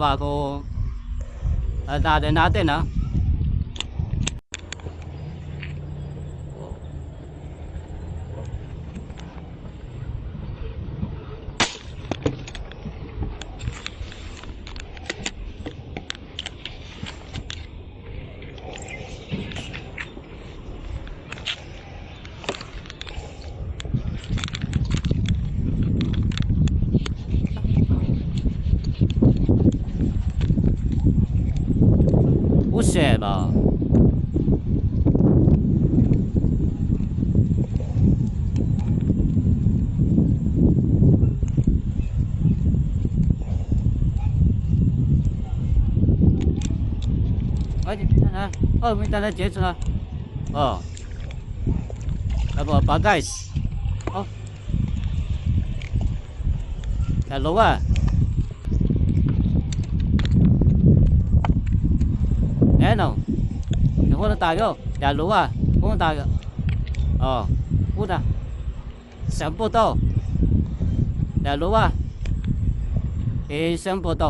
bago natin ha. Buset ba. Oh, minta na jet na. Oh. Apa guys? Oh. Dalawa. Ayan o. Nakuha na tayo. Dalawa. Kuha tayo. Oh. Una. 10 to. Dalawa. 10 to.